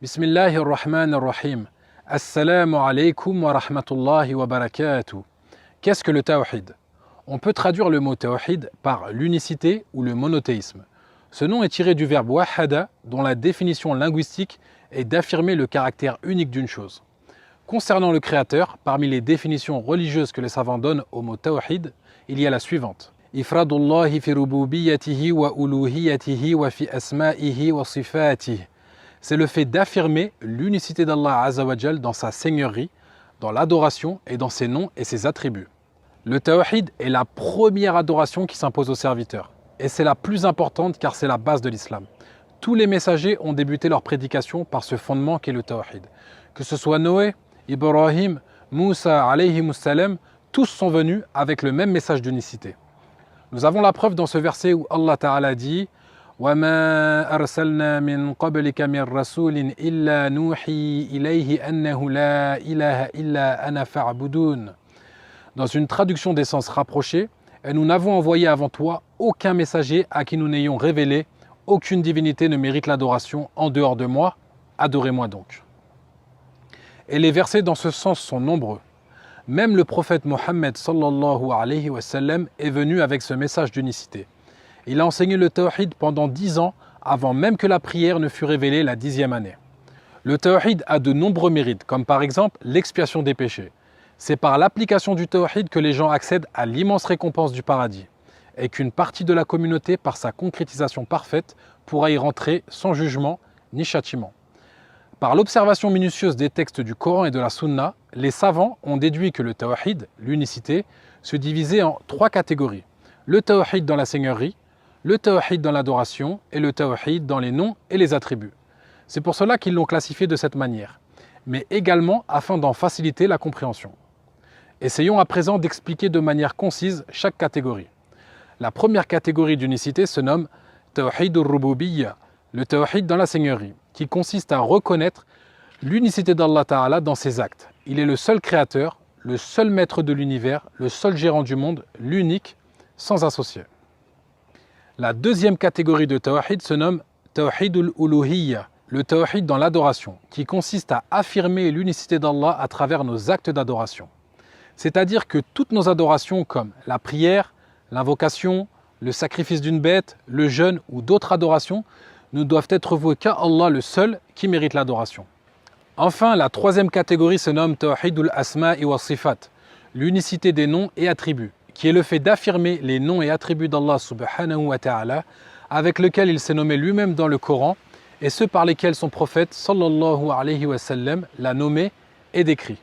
Bismillahir Rahmanir Rahim. Assalamu alaikum wa rahmatullahi wa barakatuh. Qu'est-ce que le tawhid? On peut traduire le mot tawhid par l'unicité ou le monothéisme. Ce nom est tiré du verbe wahada, dont la définition linguistique est d'affirmer le caractère unique d'une chose. Concernant le Créateur, parmi les définitions religieuses que les savants donnent au mot tawhid, il y a la suivante. Ifradullahi fi rububiyyatihi wa uluhiyyatihi wa fi asma'ihi wa sifatihi. C'est le fait d'affirmer l'unicité d'Allah Azza wa Jal dans sa seigneurie, dans l'adoration et dans ses noms et ses attributs. Le tawhid est la première adoration qui s'impose aux serviteurs. Et c'est la plus importante car c'est la base de l'islam. Tous les messagers ont débuté leur prédication par ce fondement qu'est le tawhid. Que ce soit Noé, Ibrahim, Moussa alayhimus salam, tous sont venus avec le même message d'unicité. Nous avons la preuve dans ce verset où Allah Ta'ala dit وَمَا أَرْسَلْنَا مِن قَبْلِكَ مِن رَّسُولٍ إِلَّا نُوحِي إِلَيْهِ أَنَّهُ لَا إِلَهَ إِلَّا أَنَا فَاعْبُدُونِ. Dans une traduction des sens rapprochés, et nous n'avons envoyé avant toi aucun messager à qui nous n'ayons révélé aucune divinité ne mérite l'adoration en dehors de moi, adorez-moi donc. Et les versets dans ce sens sont nombreux. Même le prophète Mohammed sallallahu alayhi wa sallam est venu avec ce message d'unicité. Il a enseigné le tawhid pendant 10 ans avant même que la prière ne fût révélée la 10e année. Le tawhid a de nombreux mérites, comme par exemple l'expiation des péchés. C'est par l'application du tawhid que les gens accèdent à l'immense récompense du paradis et qu'une partie de la communauté, par sa concrétisation parfaite, pourra y rentrer sans jugement ni châtiment. Par l'observation minutieuse des textes du Coran et de la Sunna, les savants ont déduit que le tawhid, l'unicité, se divisait en 3 catégories. Le tawhid dans la seigneurie, le tawhid dans l'adoration et le tawhid dans les noms et les attributs. C'est pour cela qu'ils l'ont classifié de cette manière, mais également afin d'en faciliter la compréhension. Essayons à présent d'expliquer de manière concise chaque catégorie. La première catégorie d'unicité se nomme Tawhid al-Rububiyya, le tawhid dans la seigneurie, qui consiste à reconnaître l'unicité d'Allah Ta'ala dans ses actes. Il est le seul créateur, le seul maître de l'univers, le seul gérant du monde, l'unique, sans associé. La deuxième catégorie de tawhid se nomme Tawhid al-Uluhiyya, le tawhid dans l'adoration, qui consiste à affirmer l'unicité d'Allah à travers nos actes d'adoration. C'est-à-dire que toutes nos adorations comme la prière, l'invocation, le sacrifice d'une bête, le jeûne ou d'autres adorations ne doivent être vouées qu'à Allah le seul qui mérite l'adoration. Enfin, la troisième catégorie se nomme Tawhid al-Asma'i wa Sifat, l'unicité des noms et attributs, qui est le fait d'affirmer les noms et attributs d'Allah subhanahu wa ta'ala, avec lequel il s'est nommé lui-même dans le Coran, et ceux par lesquels son prophète sallallahu alayhi wa sallam l'a nommé et décrit.